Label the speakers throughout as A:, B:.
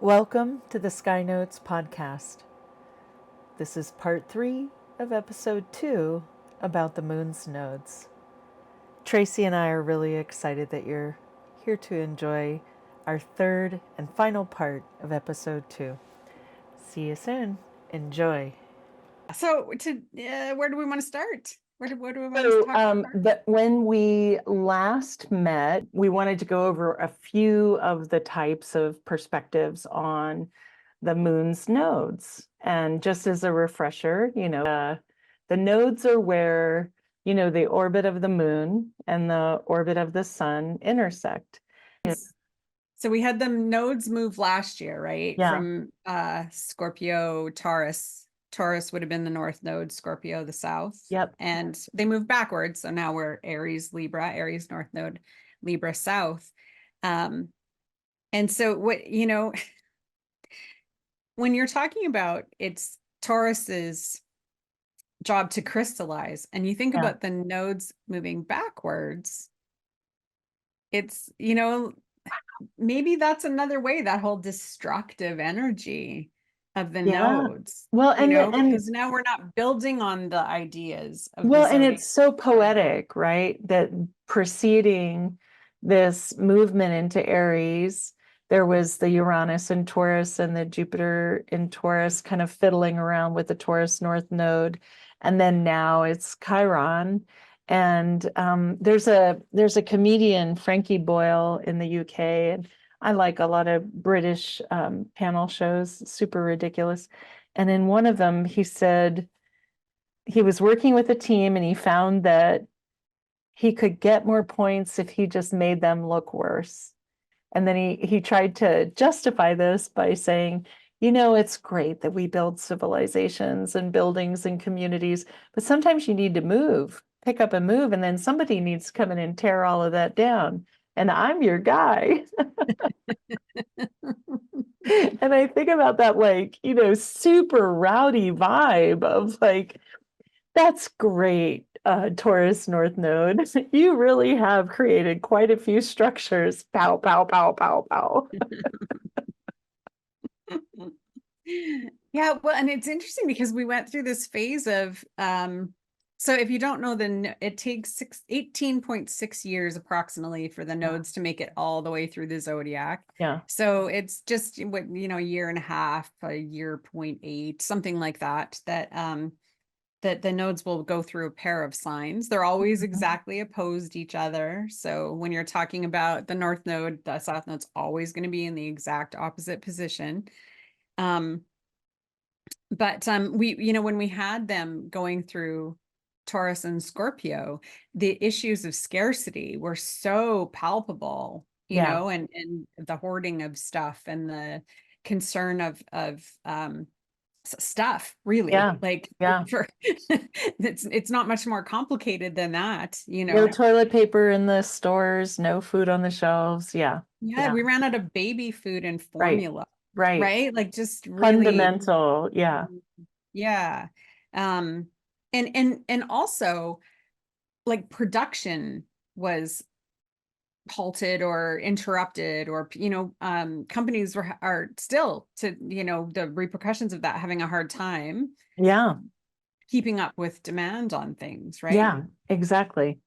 A: Welcome to the Sky Notes podcast. This is part 3 of episode 2 about the moon's nodes. Tracy and I are really excited that you're here to enjoy our third and final part of episode 2. See you soon. Enjoy.
B: So, where do we want to start? What do we want to talk about?
A: But when we last met, we wanted to go over a few of the types of perspectives on the moon's nodes. And just as a refresher, the nodes are where, the orbit of the moon and the orbit of the sun intersect.
B: So we had the nodes move last year, right?
A: Yeah.
B: From Scorpio, Taurus. Taurus would have been the north node, Scorpio the south.
A: Yep.
B: And they moved backwards. So now we're Aries, Libra, Aries north node, Libra south. And so when you're talking about it's Taurus's job to crystallize, and you think
A: Yeah.
B: about the nodes moving backwards, it's, maybe that's another way, that whole destructive energy of the
A: Yeah.
B: nodes,
A: Well, and
B: because now we're not building on the ideas of the
A: well, and
B: zodiac.
A: it's so poetic, right? That preceding this movement into Aries, there was the Uranus in Taurus and the Jupiter in Taurus kind of fiddling around with the Taurus North Node. And then now it's Chiron. And there's a comedian, Frankie Boyle, in the UK, and I like a lot of British panel shows, super ridiculous. And in one of them, he said, he was working with a team and he found that he could get more points if he just made them look worse. And then he tried to justify this by saying, it's great that we build civilizations and buildings and communities, but sometimes you need to pick up and move, and then somebody needs to come in and tear all of that down. And I'm your guy. And I think about that, super rowdy vibe of that's great, Taurus North Node. You really have created quite a few structures. Pow, pow, pow, pow, pow.
B: Yeah, well, and it's interesting because we went through this phase of so if you don't know, then it takes 18.6 years approximately for the nodes to make it all the way through the zodiac.
A: Yeah.
B: So it's just what, a year and a half, a year 0.8, something like that, that the nodes will go through a pair of signs. They're always exactly opposed each other. So when you're talking about the north node, the south node's always going to be in the exact opposite position. But when we had them going through Taurus and Scorpio, the issues of scarcity were so palpable,
A: Yeah.
B: and the hoarding of stuff and the concern of stuff, really.
A: Yeah.
B: Like,
A: Yeah.
B: for it's not much more complicated than that,
A: No toilet paper in the stores, no food on the shelves. Yeah.
B: Yeah,
A: Yeah.
B: we ran out of baby food and
A: Right.
B: formula,
A: Right.
B: right? Like, just really.
A: Fundamental. Yeah.
B: Yeah. And also, like, production was halted or interrupted, or companies are still, to the repercussions of that, having a hard time
A: Yeah.
B: keeping up with demand on things, right?
A: Yeah. Exactly.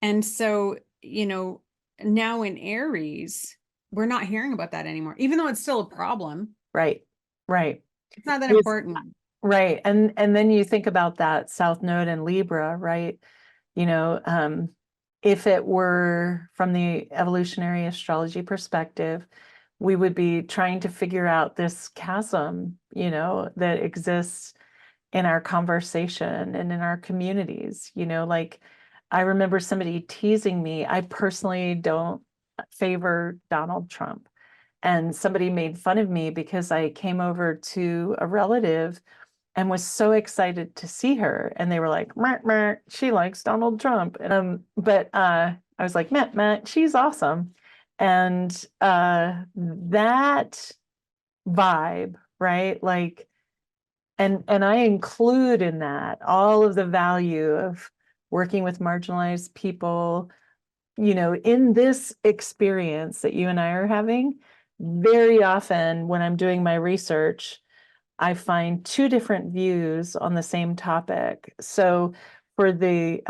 B: And so, now in Aries, we're not hearing about that anymore, even though it's still a problem.
A: Right. Right.
B: It's not that
A: It's
B: important.
A: right. And then you think about that South Node in Libra, right? You know, if it were from the evolutionary astrology perspective, we would be trying to figure out this chasm, that exists in our conversation and in our communities. Like, I remember somebody teasing me. I personally don't favor Donald Trump. And somebody made fun of me because I came over to a relative and was so excited to see her. And they were like, "Meh, meh, she likes Donald Trump." But I was like, "Meh, meh, she's awesome." And that vibe, right? Like, and I include in that all of the value of working with marginalized people, in this experience that you and I are having. very often when I'm doing my research, I find two different views on the same topic. So for the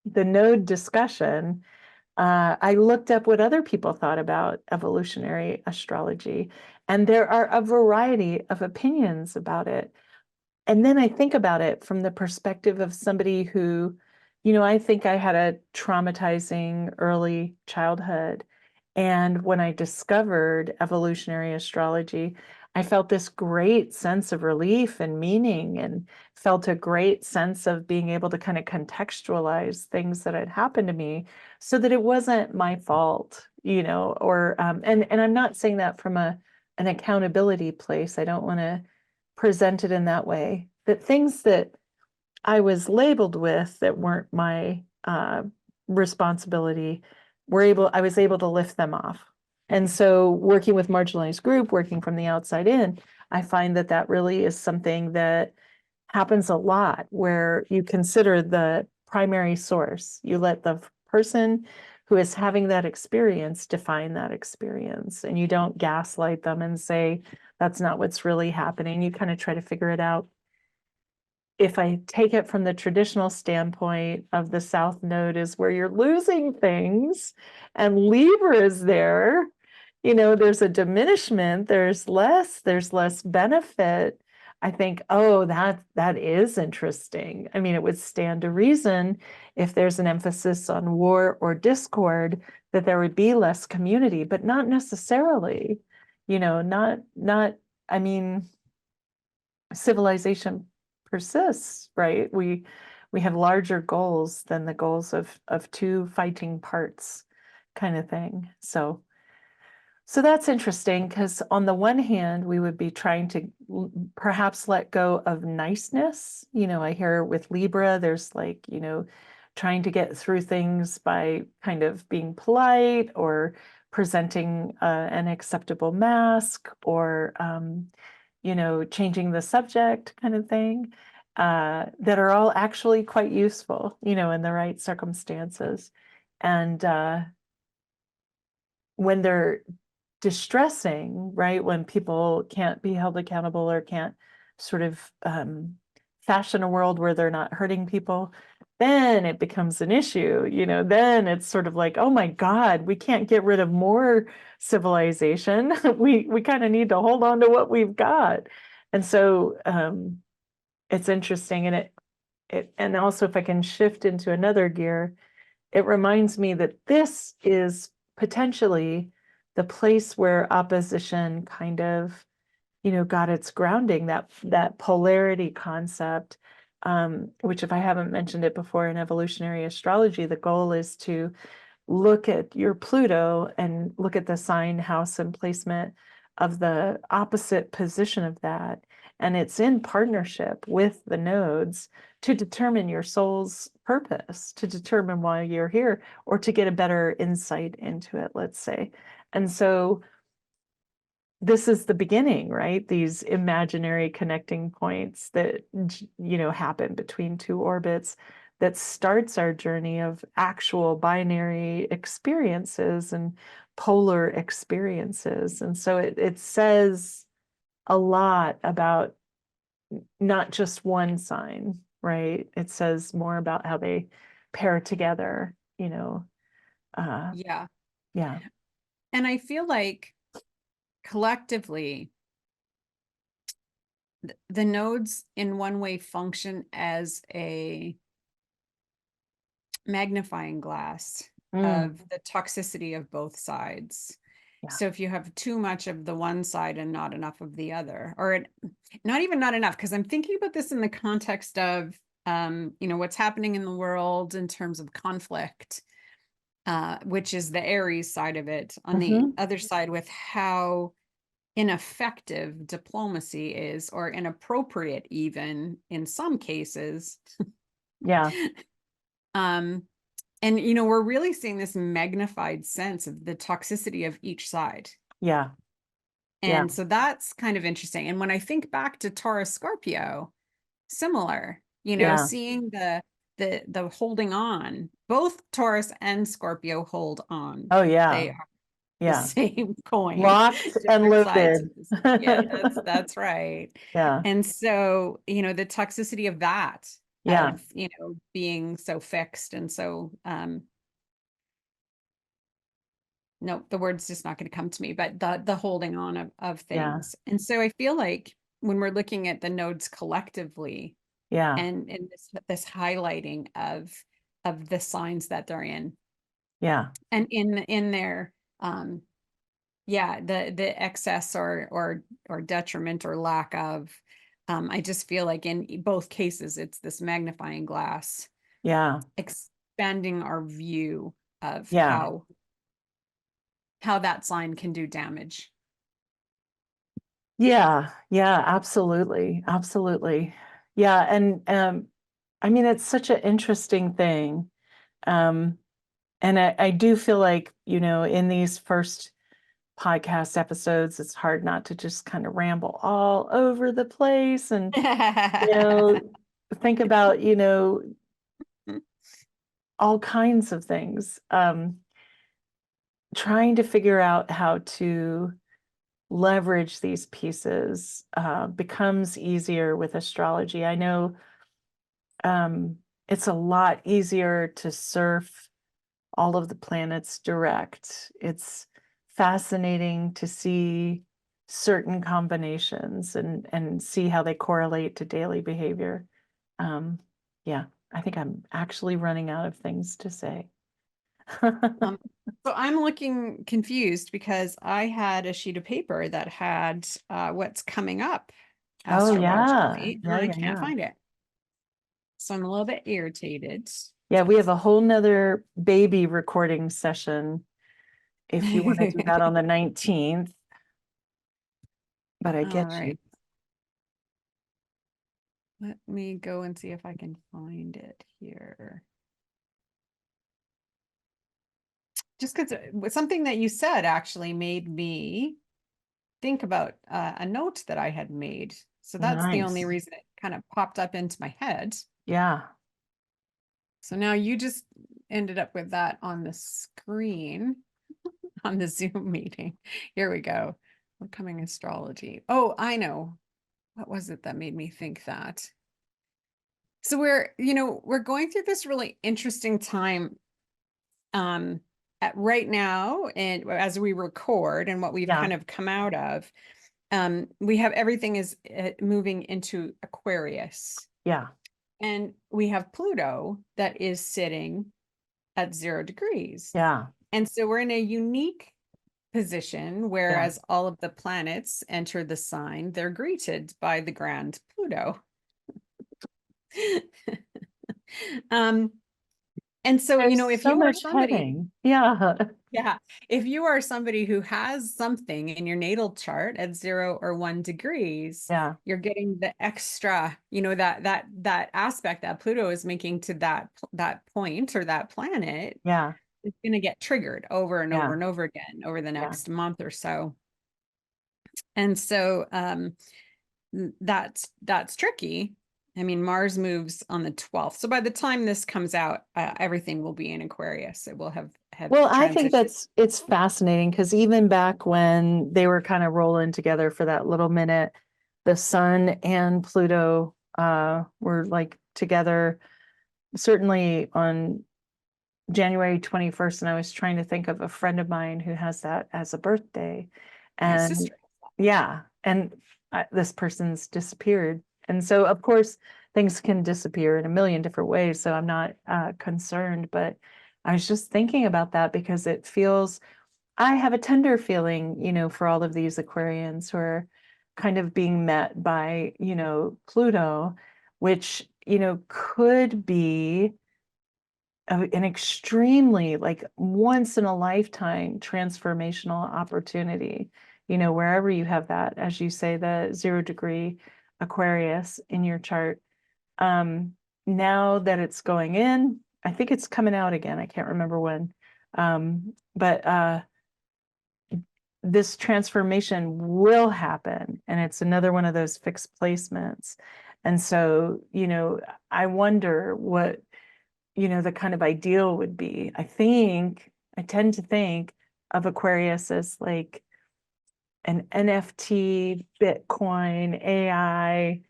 A: node discussion, I looked up what other people thought about evolutionary astrology, and there are a variety of opinions about it. And then I think about it from the perspective of somebody who, I think I had a traumatizing early childhood. And when I discovered evolutionary astrology, I felt this great sense of relief and meaning, and felt a great sense of being able to kind of contextualize things that had happened to me so that it wasn't my fault, or, and I'm not saying that from an accountability place. I don't want to presented in that way. That things that I was labeled with that weren't my responsibility I was able to lift them off. And so working with marginalized group, working from the outside in, I find that that really is something that happens a lot where you consider the primary source. You let the person who is having that experience define that experience, and you don't gaslight them and say, that's not what's really happening. You kind of try to figure it out. If I take it from the traditional standpoint of the South Node is where you're losing things and Libra is there, there's a diminishment, there's less benefit. I think, oh, that is interesting. I mean, it would stand to reason if there's an emphasis on war or discord that there would be less community, but not necessarily, not, I mean, civilization persists, right? We have larger goals than the goals of two fighting parts kind of thing. So that's interesting because on the one hand, we would be trying to perhaps let go of niceness. I hear with Libra, there's like, trying to get through things by kind of being polite or presenting an acceptable mask or, changing the subject kind of thing, that are all actually quite useful, in the right circumstances. And when they're distressing, right? When people can't be held accountable or can't sort of fashion a world where they're not hurting people, then it becomes an issue, then it's sort of like, oh my God, we can't get rid of more civilization. We kind of need to hold on to what we've got. And so it's interesting. And and also if I can shift into another gear, it reminds me that this is potentially the place where opposition kind of, got its grounding, that polarity concept, which if I haven't mentioned it before in evolutionary astrology, the goal is to look at your Pluto and look at the sign, house, and placement of the opposite position of that. And it's in partnership with the nodes to determine your soul's purpose, to determine why you're here, or to get a better insight into it, let's say. And so this is the beginning, right? These imaginary connecting points that, happen between two orbits that starts our journey of actual binary experiences and polar experiences. And so it says a lot about not just one sign, right? It says more about how they pair together,
B: Yeah.
A: yeah.
B: And I feel like collectively, the nodes in one way function as a magnifying glass
A: Mm,
B: of the toxicity of both sides.
A: yeah.
B: So if you have too much of the one side and not enough of the other, or not even not enough, because I'm thinking about this in the context of, what's happening in the world in terms of conflict, which is the Aries side of it. On the
A: Mhm.
B: other side, with how ineffective diplomacy is, or inappropriate, even in some cases.
A: Yeah,
B: Um, and we're really seeing this magnified sense of the toxicity of each side.
A: yeah, yeah,
B: And so that's kind of interesting. And when I think back to Taurus Scorpio, similar,
A: yeah.
B: seeing the holding on, both Taurus and Scorpio hold on.
A: Oh, yeah.
B: They the
A: Yeah.
B: same coin,
A: Locked and
B: different sides
A: loaded.
B: of this. Yeah, that's right.
A: Yeah.
B: And so, the toxicity of that,
A: Yeah.
B: being so fixed and so, no, the word's just not going to come to me, but the holding on of
A: Yeah.
B: things. And so I feel like when we're looking at the nodes collectively
A: Yeah.
B: and this highlighting of the signs that they're in,
A: Yeah.
B: and in their yeah, the excess or detriment or lack of, I just feel like in both cases it's this magnifying glass
A: Yeah.
B: expanding our view of
A: Yeah.
B: how that sign can do damage.
A: Yeah. Yeah. Absolutely. Absolutely. Yeah. And I mean, it's such an interesting thing. Um, and I do feel like, in these first podcast episodes, it's hard not to just kind of ramble all over the place and, you know, think about, all kinds of things. Trying to figure out how to leverage these pieces becomes easier with astrology. I know it's a lot easier to surf all of the planets direct. It's fascinating to see certain combinations and see how they correlate to daily behavior. Um, yeah, I think I'm actually running out of things to say.
B: Um, so I'm looking confused because I had a sheet of paper that had what's coming up
A: Oh yeah,
B: astrologically, and
A: yeah,
B: I
A: yeah,
B: can't
A: yeah.
B: find it. So I'm a little bit irritated.
A: Yeah, we have a whole nother baby recording session if you want to do that on the 19th, but I
B: All
A: get you.
B: right. Let me go and see if I can find it here. Just because something that you said actually made me think about a note that I had made. So that's the only
A: Nice.
B: reason it kind of popped up into my head.
A: Yeah.
B: So now you just ended up with that on the screen on the Zoom meeting. Here we go. Upcoming astrology. Oh, I know. What was it that made me think that? So we're going through this really interesting time at right now, and as we record and what we've
A: Yeah.
B: kind of come out of, we have everything is moving into Aquarius,
A: Yeah.
B: and we have Pluto that is sitting at 0 degrees.
A: Yeah.
B: And so we're in a unique position,
A: Yeah.
B: whereas all of the planets enter the sign, they're greeted by the grand Pluto. um, and so,
A: There's
B: if
A: so
B: you are
A: much
B: somebody,
A: heading. Yeah.
B: yeah, if you are somebody who has something in your natal chart at 0 or 1 degrees,
A: Yeah.
B: you're getting the extra, that aspect that Pluto is making to that point or that planet
A: Yeah.
B: is going to get triggered over and over
A: Yeah.
B: and over again over the
A: Yeah.
B: next month or so. And so that's tricky. I mean, Mars moves on the 12th. So by the time this comes out, everything will be in Aquarius. It will have
A: Well, I think
B: transitioned.
A: it's fascinating because even back when they were kind of rolling together for that little minute, the sun and Pluto were like together, certainly on January 21st. And I was trying to think of a friend of mine who has that as a birthday.
B: My
A: And
B: sister.
A: yeah, and this person's disappeared. And so, of course, things can disappear in a million different ways. So I'm not concerned, but I was just thinking about that because it feels, I have a tender feeling, for all of these Aquarians who are kind of being met by, Pluto, which, could be an extremely like once in a lifetime transformational opportunity, wherever you have that, as you say, the 0 degree Aquarius in your chart. Um, Now that it's going in, I think it's coming out again. I can't remember when. But this transformation will happen, and it's another one of those fixed placements. And so, I wonder what the kind of ideal would be. I tend to think of Aquarius as like an NFT, Bitcoin, AI,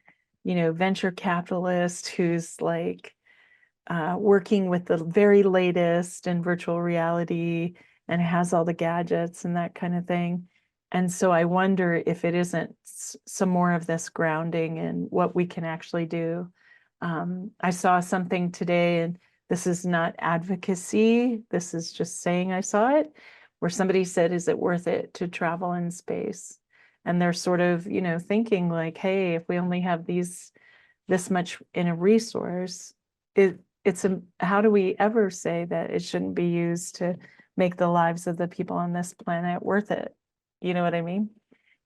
A: venture capitalist who's like working with the very latest in virtual reality and has all the gadgets and that kind of thing. And so I wonder if it isn't some more of this grounding in what we can actually do. I saw something today, and this is not advocacy, this is just saying I saw it, where somebody said, is it worth it to travel in space? And they're sort of, thinking like, hey, if we only have this much in a resource, how do we ever say that it shouldn't be used to make the lives of the people on this planet worth it? You know what I mean?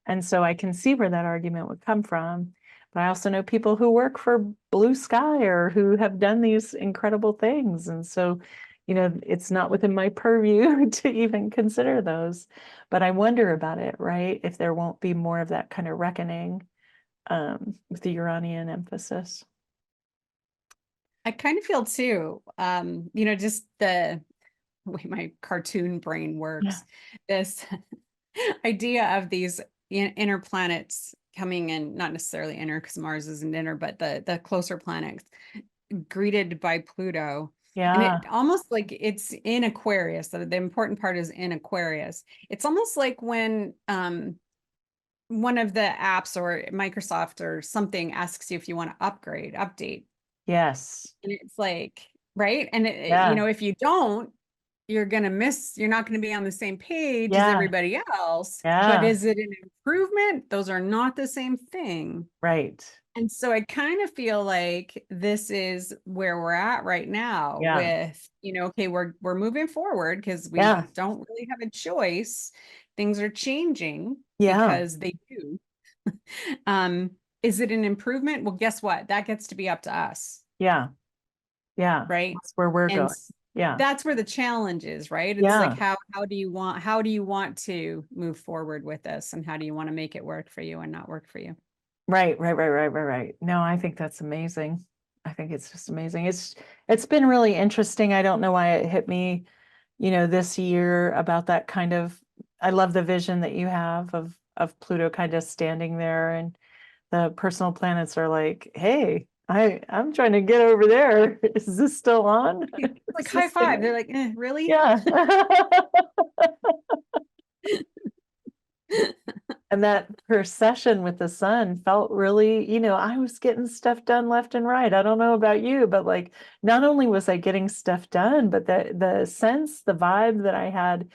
A: And so I can see where that argument would come from. But I also know people who work for Blue Sky or who have done these incredible things. And so, it's not within my purview to even consider those. But I wonder about it, right? If there won't be more of that kind of reckoning with the Uranian emphasis.
B: I kind of feel too, just the way my cartoon brain
A: Yeah.
B: works, this idea of these inner planets coming in, not necessarily inner because Mars isn't inner, but the closer planets greeted by Pluto. And
A: Yeah.
B: it almost like it's in Aquarius. The important part is in Aquarius. It's almost like when one of the apps or Microsoft or something asks you if you want to update.
A: Yes.
B: And it's like, right? And
A: Yeah.
B: if you don't, you're not going to be on the same page as
A: Yeah.
B: everybody else. But
A: Yeah.
B: is it an improvement? Those are not the same thing.
A: Right.
B: And so I kind of feel like this is where we're at right now
A: Yeah.
B: with, okay, we're moving forward because we
A: Yeah.
B: don't really have a choice. Things are changing
A: Yeah.
B: because they do. Um, is it an improvement? Well, guess what? That gets to be up to us,
A: Yeah. Yeah.
B: right?
A: That's where we're
B: And
A: going. Yeah.
B: that's where the challenge is, right? It's like
A: Yeah.
B: how do you want to move forward with this, and how do you want to make it work for you and not work for you?
A: Right. Right. Right. Right. Right. Right. No, I think that's amazing. I think it's just amazing. It's been really interesting. I don't know why it hit me, this year about that kind of. I love the vision that you have of Pluto kind of standing there, and the personal planets are like, hey, I'm trying to get over there. Is this still on?
B: It's like
A: Is
B: high
A: this
B: five.
A: thing?
B: They're like, really?
A: Yeah. And that procession with the sun felt really, I was getting stuff done left and right. I don't know about you, but like not only was I getting stuff done, but the sense, the vibe that I had,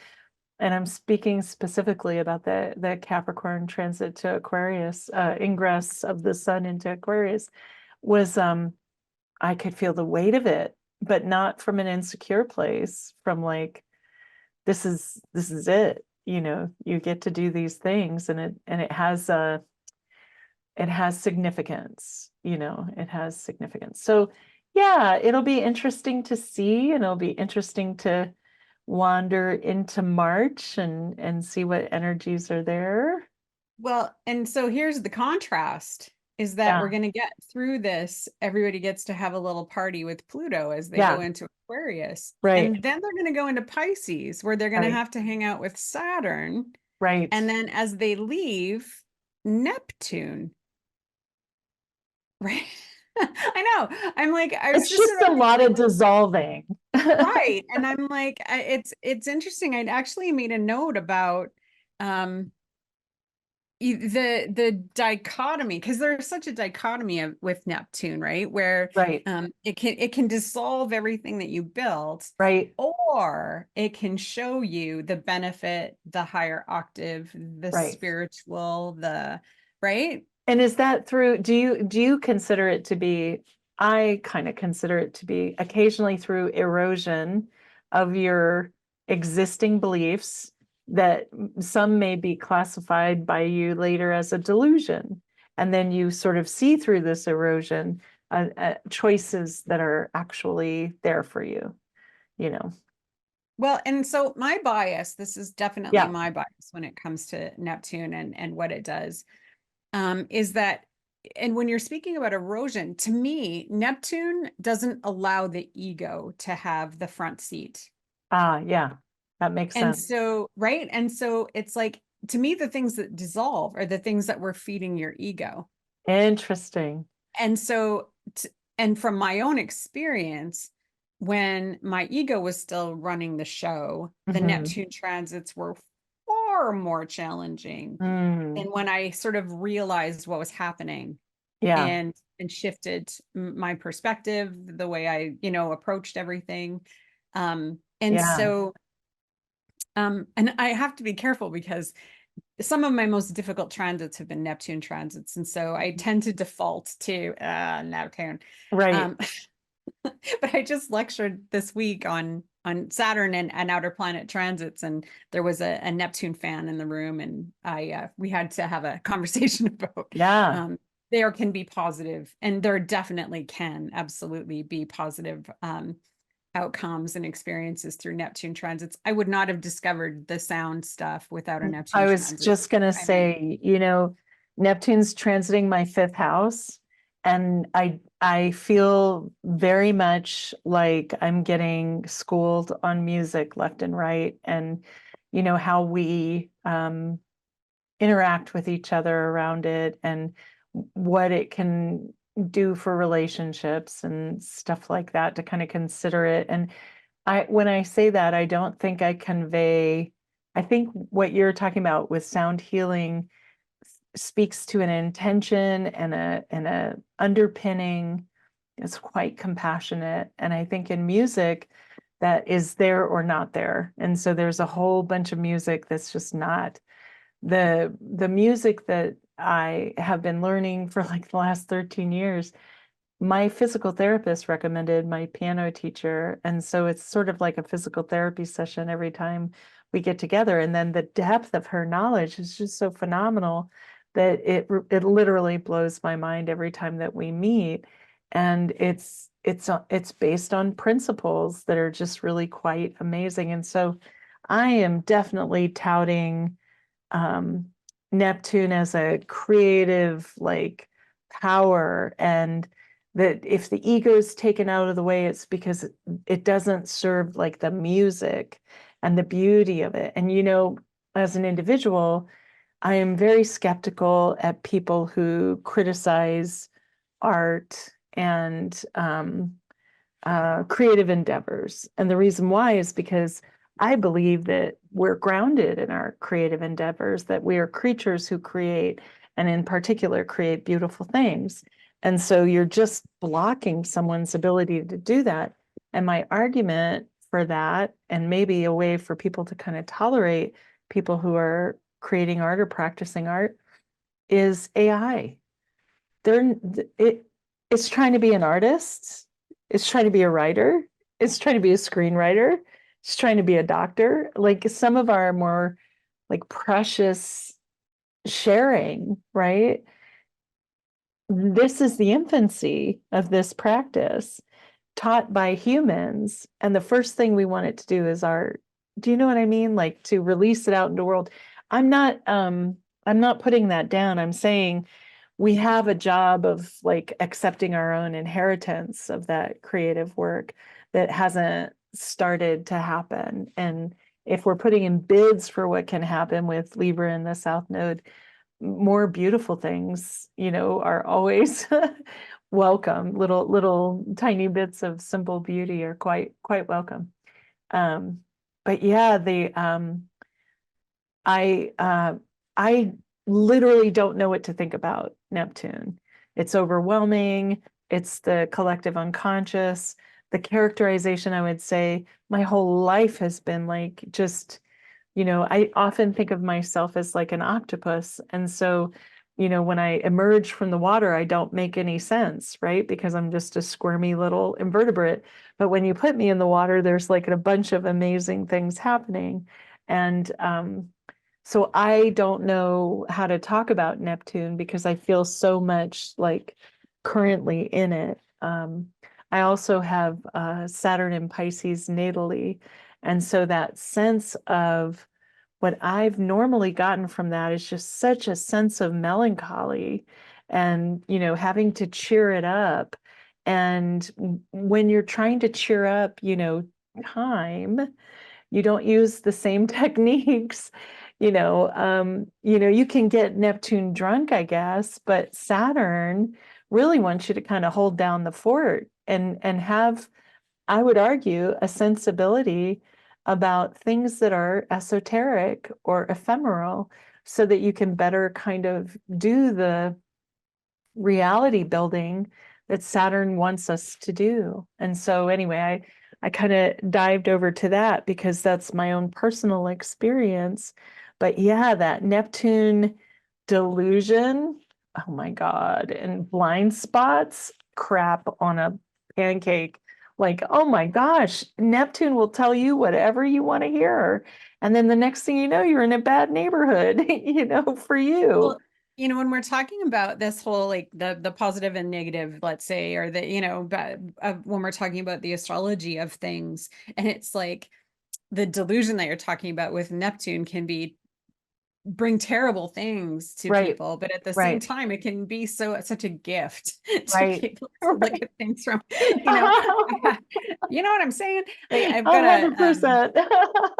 A: and I'm speaking specifically about the Capricorn transit to Aquarius, ingress of the sun into Aquarius, was I could feel the weight of it, but not from an insecure place, from like, this is it. You get to do these things, and it has significance. It has significance. So yeah, it'll be interesting to see, and it'll be interesting to wander into March and see what energies are there.
B: Well, and so here's the contrast is that we're
A: Yeah,
B: going to get through this. Everybody gets to have a little party with Pluto as they go
A: yeah,
B: into Aquarius.
A: right,
B: And then they're going to go into Pisces, where they're going to
A: right,
B: have to hang out with Saturn.
A: right.
B: And then as they leave, Neptune, right? I know. I'm like, I was
A: It's
B: just
A: just
B: about
A: a
B: to
A: lot
B: say,
A: of dissolving.
B: right. And I'm like, it's interesting. I'd actually made a note about um the dichotomy, because there's such a dichotomy with Neptune, right? Where
A: Right,
B: it can dissolve everything that you built,
A: right,
B: or it can show you the benefit, the higher octave, the
A: right.
B: spiritual, the right.
A: And is that through, do you consider it to be, I kind of consider it to be occasionally through erosion of your existing beliefs that some may be classified by you later as a delusion. And then you sort of see through this erosion choices that are actually there for you, you know?
B: Well, and so my bias, this is definitely
A: Yeah.
B: my bias when it comes to Neptune and what it does, is that, and when you're speaking about erosion, to me, Neptune doesn't allow the ego to have the front seat.
A: Ah, yeah. That makes
B: And
A: sense.
B: so, right. And so it's like, to me, the things that dissolve are the things that were feeding your ego.
A: Interesting.
B: And so, and from my own experience, when my ego was still running the show, the
A: Hmm.
B: Neptune transits were far more challenging
A: Mm.
B: than when I sort of realized what was happening
A: Yeah.
B: and shifted my perspective, the way I, you know, approached everything. And
A: Yeah.
B: so, and I have to be careful because some of my most difficult transits have been Neptune transits. And so I tend to default to Neptune.
A: Right.
B: Um, but I just lectured this week on Saturn and outer planet transits, and there was a Neptune fan in the room, and I we had to have a conversation about
A: Yeah.
B: um, there can be positive, and there definitely can absolutely be positive outcomes and experiences through Neptune transits. I would not have discovered the sound stuff without a
A: I
B: Neptune
A: was
B: transit.
A: just gonna
B: I mean,
A: say, Neptune's transiting my fifth house, and I feel very much like I'm getting schooled on music left and right, and how we interact with each other around it, and what it can do for relationships and stuff like that, to kind of consider it. And when I say that, I don't think I convey, I think what you're talking about with sound healing speaks to an intention and a underpinning. It's quite compassionate. And I think in music, that is there or not there. And so there's a whole bunch of music that's just not the music that I have been learning for like the last 13 years. My physical therapist recommended my piano teacher. And so it's sort of like a physical therapy session every time we get together. And then the depth of her knowledge is just so phenomenal that it literally blows my mind every time that we meet. And it's based on principles that are just really quite amazing. And so I am definitely touting um, Neptune as a creative like power, and that if the ego is taken out of the way, it's because it doesn't serve like the music and the beauty of it. And as an individual, I am very skeptical at people who criticize art and creative endeavors. And the reason why is because I believe that we're grounded in our creative endeavors, that we are creatures who create, and in particular, create beautiful things. And so you're just blocking someone's ability to do that. And my argument for that, and maybe a way for people to kind of tolerate people who are creating art or practicing art, is AI. They're it it's trying to be an artist, it's trying to be a writer, it's trying to be a screenwriter, it's trying to be a doctor. Like some of our more like precious sharing, right? This is the infancy of this practice taught by humans, and the first thing we want it to do is art. Do you know what I mean? Like to release it out into the world. I'm not putting that down. I'm saying we have a job of like accepting our own inheritance of that creative work that hasn't started to happen. And if we're putting in bids for what can happen with Libra in the South Node, more beautiful things, are always welcome. Little tiny bits of simple beauty are quite welcome. Um, but yeah, I literally don't know what to think about Neptune. It's overwhelming. It's the collective unconscious. The characterization, I would say, my whole life has been like just, I often think of myself as like an octopus. And so, when I emerge from the water, I don't make any sense, right? Because I'm just a squirmy little invertebrate. But when you put me in the water, there's like a bunch of amazing things happening. And so I don't know how to talk about Neptune because I feel so much like currently in it. I also have Saturn in Pisces natally. And so that sense of what I've normally gotten from that is just such a sense of melancholy and, having to cheer it up. And when you're trying to cheer up, time, you don't use the same techniques. You can get Neptune drunk, I guess, but Saturn really wants you to kind of hold down the fort and have, I would argue, a sensibility about things that are esoteric or ephemeral so that you can better kind of do the reality building that Saturn wants us to do. And so anyway, I kind of dived over to that because that's my own personal experience. But yeah, that Neptune delusion, oh my God, and blind spots, crap on a pancake. Like, oh my gosh, Neptune will tell you whatever you want to hear. And then the next thing you know, you're in a bad neighborhood, for you.
B: Well, when we're talking about this whole like the positive and negative, let's say, or the, but when we're talking about the astrology of things, and it's like the delusion that you're talking about with Neptune can be bring terrible things to
A: Right,
B: people, but at the same
A: right,
B: time, it can be such a gift to
A: right,
B: people to look
A: right.
B: at things from, you know, you know what I'm saying? Like I've got a
A: 100%.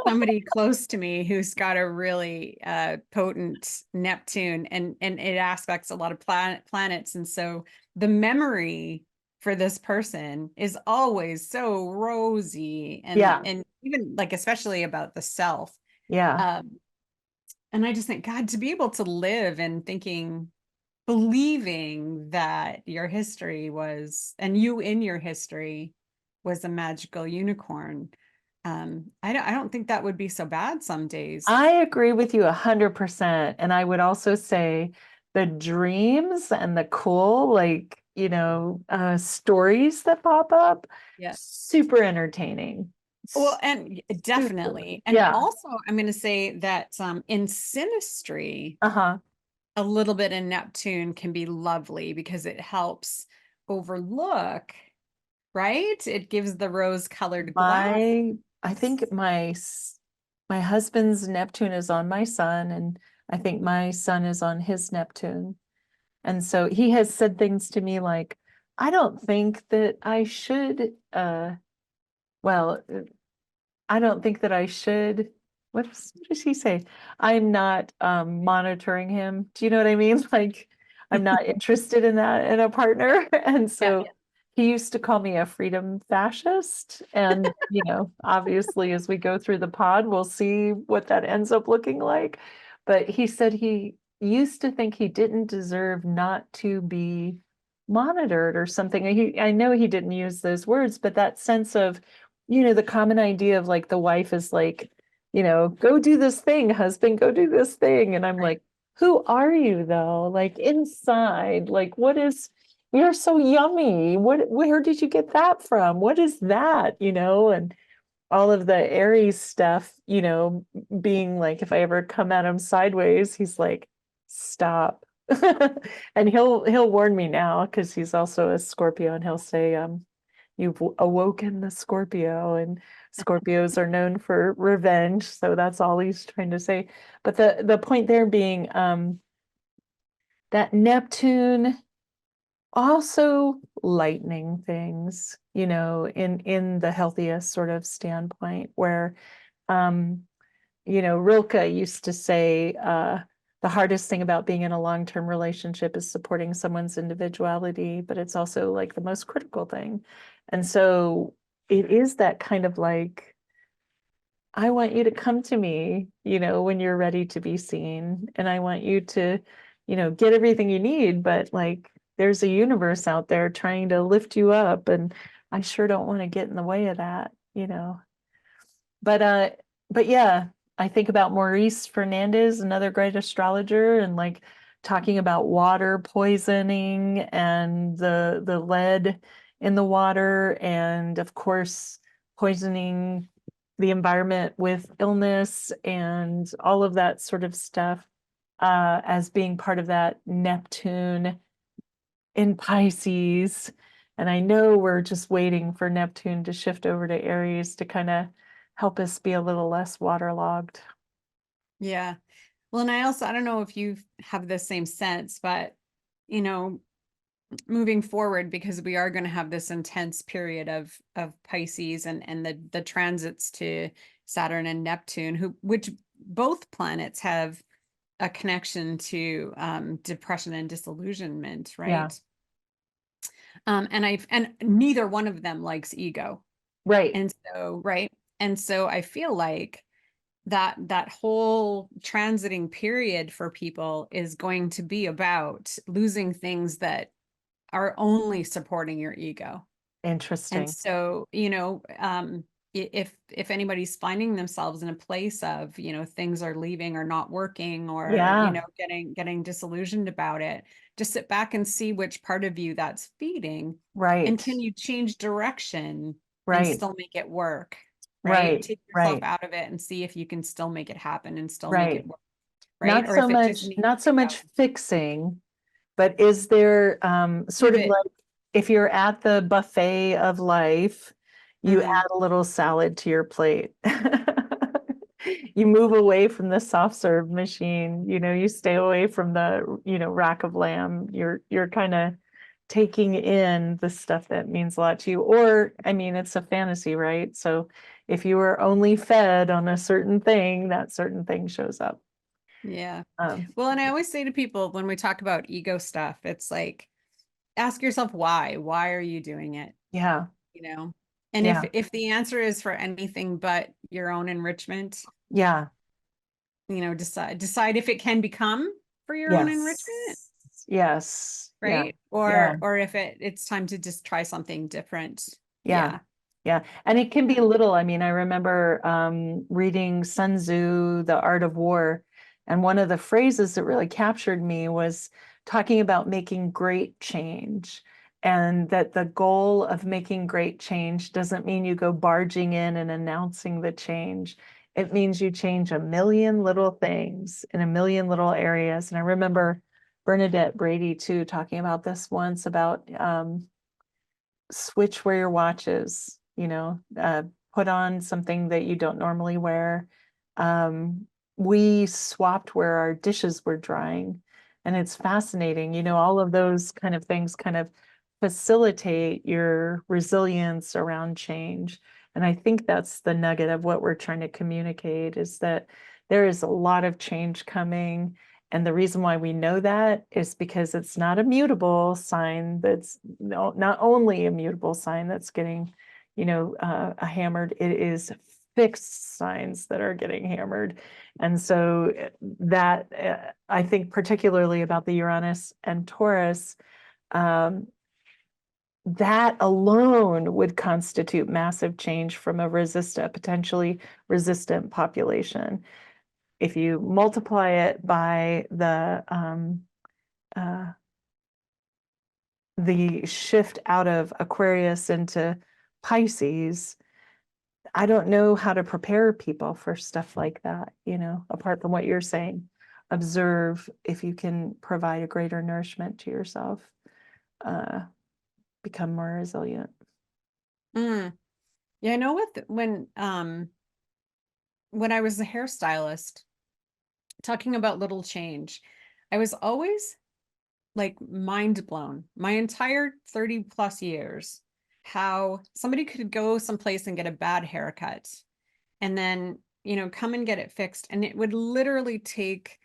B: somebody close to me who's got a really potent Neptune, and it aspects a lot of planets, and so the memory for this person is always so rosy, and
A: Yeah,
B: even like especially about the self.
A: yeah.
B: Um, and I just think, God, to be able to live and thinking, believing that your history was, and you in your history was a magical unicorn. I don't think that would be so bad some days.
A: I agree with you 100%. And I would also say the dreams and the cool, like, stories that pop up,
B: Yeah.
A: super entertaining.
B: Well, and
A: Super.
B: definitely. And
A: Yeah.
B: also, I'm going to say that in synastry,
A: Uh-huh.
B: a little bit in Neptune can be lovely because it helps overlook, right? It gives the rose-colored glass.
A: I think my husband's Neptune is on my son, and I think my son is on his Neptune. And so he has said things to me like, I don't think that I should, well, I don't think that I should. What does he say? I'm not monitoring him. Do you know what I mean? Like, I'm not interested in that in a partner. And
B: Yeah.
A: so he used to call me a freedom fascist. And, obviously, as we go through the pod, we'll see what that ends up looking like. But he said he used to think he didn't deserve not to be monitored or something. I know he didn't use those words, but that sense of, the common idea of like the wife is like, go do this thing, husband, go do this thing. And I'm
B: Right.
A: like, who are you though? Like inside, like you're so yummy. Where did you get that from? What is that? And all of the Aries stuff, being like, if I ever come at him sideways, he's like, stop. And he'll warn me now because he's also a Scorpio and he'll say, you've awoken the Scorpio, and Scorpios are known for revenge. So that's all he's trying to say. But the point there being that Neptune also lightening things, in the healthiest sort of standpoint where um, Rilke used to say the hardest thing about being in a long-term relationship is supporting someone's individuality, but it's also like the most critical thing. And so it is that kind of like, I want you to come to me, when you're ready to be seen. And I want you to, get everything you need, but like there's a universe out there trying to lift you up. And I sure don't want to get in the way of that. But but yeah, I think about Maurice Fernandez, another great astrologer, and like talking about water poisoning and the lead in the water, and of course poisoning the environment with illness and all of that sort of stuff, as being part of that Neptune in Pisces. And I know we're just waiting for Neptune to shift over to Aries to kind of help us be a little less waterlogged.
B: Yeah. Well, and I don't know if you have the same sense, but you know, moving forward, because we are going to have this intense period of Pisces and the transits to Saturn and Neptune, which both planets have a connection to depression and disillusionment,
A: Yeah.
B: right? And neither one of them likes ego.
A: Right.
B: And so, right. And so I feel like that whole transiting period for people is going to be about losing things that are only supporting your ego. And
A: Interesting.
B: so, if anybody's finding themselves in a place of, things are leaving or not working, or,
A: Yeah.
B: getting disillusioned about it, just sit back and see which part of you that's feeding. And
A: Right.
B: can you change direction and
A: Right.
B: still make it work? Right?
A: Right.
B: Take yourself
A: Right.
B: out of it and see if you can still make it happen and still make it
A: Right.
B: work. Right? Or if it just needs
A: Not
B: to
A: so much
B: go.
A: fixing, but is there sort of
B: Pivot.
A: like if you're at the buffet of life, you
B: Mhm.
A: add a little salad to your plate. You move away from the soft serve machine, you stay away from the, rack of lamb. You're kind of taking in the stuff that means a lot to you. Or, I mean, it's a fantasy, right? So if you were only fed on a certain thing, that certain thing shows up.
B: Yeah.
A: Um,
B: Well, and I always say to people when we talk about ego stuff, it's like, ask yourself why. Why are you doing it?
A: yeah,
B: You know? And if
A: yeah,
B: if the answer is for anything but your own enrichment,
A: yeah,
B: decide if it can become for your own enrichment,
A: yes, yes, yeah,
B: right?
A: yeah.
B: Or if it's time to just try something different.
A: Yeah.
B: Yeah.
A: Yeah. And it can be little. I mean, I remember reading Sun Tzu, The Art of War. And one of the phrases that really captured me was talking about making great change. And that the goal of making great change doesn't mean you go barging in and announcing the change. It means you change a million little things in a million little areas. And I remember Bernadette Brady too talking about this once about switch where your watch is, put on something that you don't normally wear. We swapped where our dishes were drying. And it's fascinating, all of those kind of things kind of facilitate your resilience around change. And I think that's the nugget of what we're trying to communicate is that there is a lot of change coming. And the reason why we know that is because it's not a mutable sign that's not only a mutable sign that's getting, hammered, it is fixed signs that are getting hammered. And so that I think particularly about the Uranus and Taurus, um, that alone would constitute massive change from a potentially resistant population. If you multiply it by uh, the shift out of Aquarius into Pisces, I don't know how to prepare people for stuff like that, apart from what you're saying. Observe if you can provide a greater nourishment to yourself, uh, become more resilient.
B: Mm. Yeah, I know when I was a hairstylist, talking about little change, I was always like mind blown my entire 30 plus years how somebody could go someplace and get a bad haircut and then come and get it fixed, and it would literally take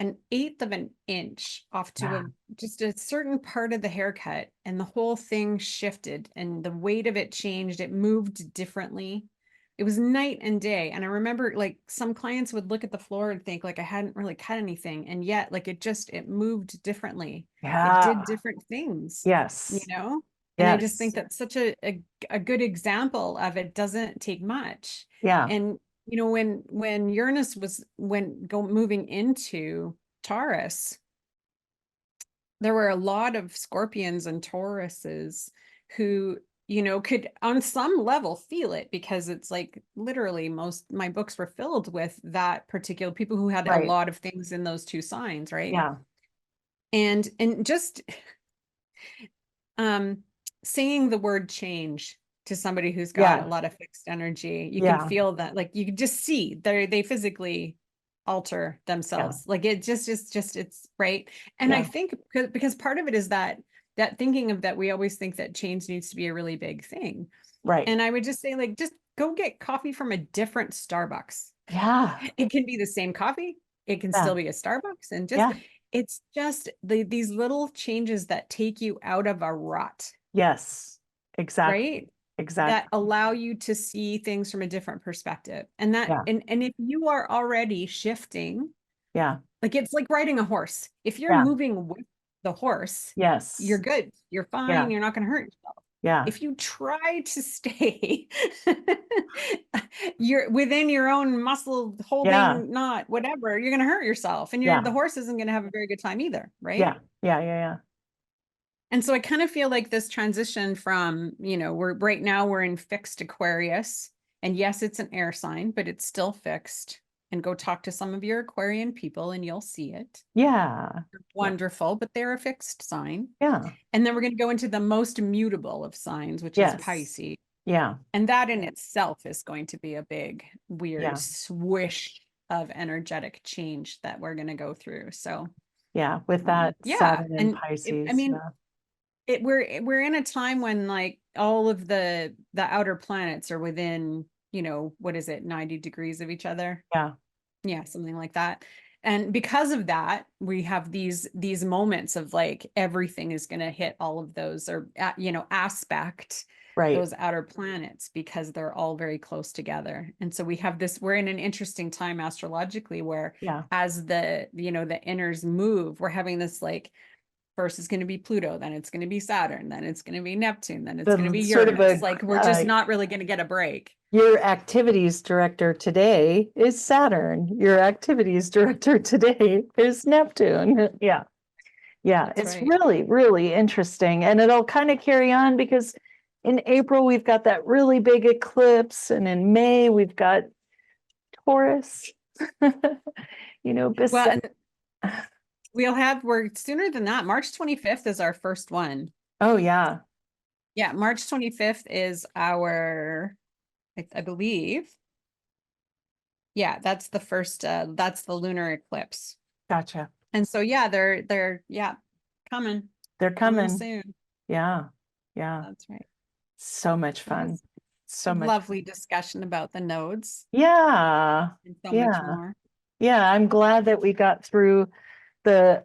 B: an eighth of an inch off to
A: Yeah.
B: a just a certain part of the haircut, and the whole thing shifted and the weight of it changed, it moved differently. It was night and day. And I remember like some clients would look at the floor and think like I hadn't really cut anything, and yet like it moved differently. It
A: Yeah.
B: did different things, you
A: Yes.
B: know and I just think
A: Yes.
B: that's such a good example of it doesn't take much.
A: Yeah.
B: And when Uranus was when go moving into Taurus, there were a lot of Scorpions and Tauruses who, could on some level feel it, because it's like literally most my books were filled with that particular people who had a
A: Right.
B: lot of things in those two signs, right?
A: Yeah.
B: And just um saying the word change to somebody who's got a
A: Yeah.
B: lot of fixed energy, you can
A: Yeah.
B: feel that, like you can just see they physically alter
A: Yeah.
B: themselves, like it just it's right. And I
A: Yeah.
B: think because part of it is that thinking of that we always think that change needs to be a really big thing.
A: Right.
B: And I would just say, like, just go get coffee from a different Starbucks.
A: Yeah.
B: It can be the same coffee. It can still
A: Yeah.
B: be a Starbucks, and just
A: Yeah.
B: it's just these little changes that take you out of a rut,
A: Yes. Exactly.
B: right? That
A: Exactly.
B: allow you to see things from a different perspective. And that
A: Yeah.
B: and if you are already shifting,
A: Yeah.
B: like it's like riding a horse. If you're
A: Yeah.
B: moving with the horse, you're
A: Yes.
B: good. You're fine.
A: Yeah.
B: You're not going to hurt yourself.
A: Yeah.
B: If you try to stay you're within your own muscle
A: Yeah.
B: holding knot, whatever, you're going to hurt yourself, and the
A: Yeah.
B: horse isn't going to have a very good time either, right?
A: Yeah. Yeah. Yeah. Yeah.
B: And so I kind of feel like this transition from, we're right now we're in fixed Aquarius. And yes, it's an air sign, but it's still fixed. And go talk to some of your Aquarian people and you'll see it.
A: Yeah. Yeah.
B: Wonderful, but they're a fixed sign.
A: Yeah.
B: And then we're going to go into the most mutable of signs, which is
A: Yes.
B: Pisces.
A: Yeah.
B: And that in itself is going to be a big, weird
A: Yeah.
B: swish of energetic change that we're going to go through. So,
A: Yeah. With that
B: yeah.
A: Saturn in
B: And I
A: Pisces.
B: mean,
A: Yeah.
B: we're in a time when like all of the outer planets are within, what is it, 90 degrees of each other.
A: Yeah.
B: Yeah, something like that. And because of that, we have these moments of like everything is going to hit all of those, or aspect
A: Right.
B: those outer planets, because they're all very close together. And so we're in an interesting time astrologically where,
A: Yeah.
B: as the inners move, we're having this like, first it's going to be Pluto, then it's going to be Saturn, then it's going to be Neptune, then it's going to
A: The
B: be
A: sort of
B: Uranus. Like we're just not really going to get a break.
A: your activities director today is Saturn. Your activities director today is Neptune. Yeah. Yeah.
B: That's
A: It's
B: right.
A: really, really interesting. And it'll kind of carry on because in April, we've got that really big eclipse. And in May, we've got Taurus,
B: Well,
A: Bis-
B: and we're sooner than that. March 25th is our first one.
A: oh, yeah.
B: Yeah, March 25th is our, I believe. Yeah, that's the first, that's the lunar eclipse.
A: Gotcha.
B: And so yeah, they're yeah, coming,
A: They're
B: coming
A: coming.
B: soon.
A: Yeah. Yeah.
B: That's right.
A: So much
B: It
A: fun.
B: was
A: So much.
B: lovely discussion about the nodes
A: Yeah.
B: and so much
A: Yeah.
B: more.
A: Yeah. I'm glad that we got through the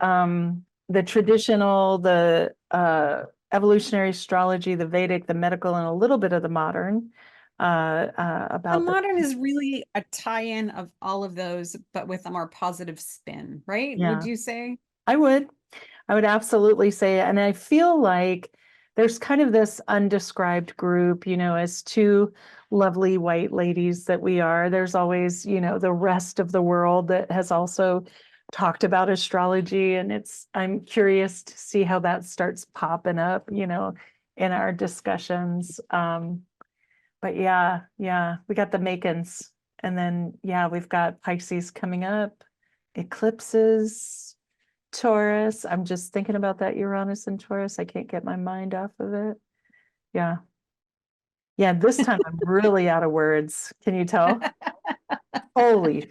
A: traditional, the evolutionary astrology, the Vedic, the medical, and a little bit of the modern
B: The
A: about the
B: modern is really a tie-in of all of those, but with a more positive spin, right? Would
A: yeah.
B: you say?
A: I would. I would absolutely say, and I feel like there's kind of this undescribed group, as two lovely white ladies that we are. There's always, the rest of the world that has also talked about astrology. And I'm curious to see how that starts popping up, in our discussions. But yeah, we got the Makins. And then, yeah, we've got Pisces coming up, eclipses. Taurus. I'm just thinking about that Uranus and Taurus. I can't get my mind off of it. Yeah. Yeah, this time I'm really out of words. Can you tell? Holy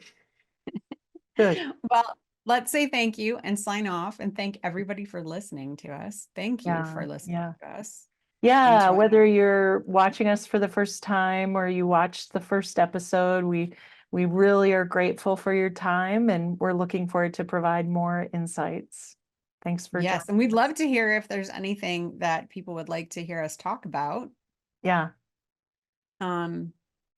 A: good.
B: Well, let's say thank you and sign off, and thank everybody for listening to us. Thank you
A: Yeah,
B: for listening
A: yeah.
B: to us.
A: Yeah,
B: Enjoy.
A: whether you're watching us for the first time or you watched the first episode, we really are grateful for your time and we're looking forward to provide more insights. Thanks for
B: Yes,
A: joining
B: and we'd
A: us.
B: love to hear if there's anything that people would like to hear us talk about.
A: Yeah,
B: Um,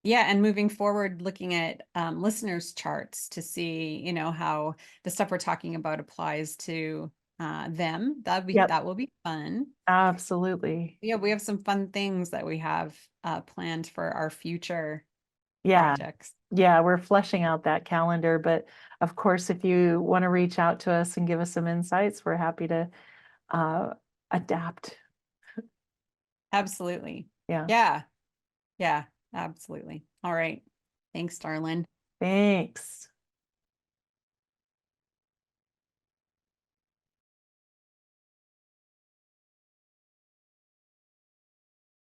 B: yeah, and moving forward, looking at listeners' charts to see, how the stuff we're talking about applies to them.
A: yep,
B: That will be fun.
A: absolutely.
B: Yeah, we have some fun things that we have planned for our future
A: Yeah.
B: projects.
A: Yeah, we're fleshing out that calendar, but of course, if you want to reach out to us and give us some insights, we're happy to uh, adapt.
B: Absolutely.
A: Yeah,
B: Yeah. Yeah, absolutely. All right. Thanks, darling.
A: thanks.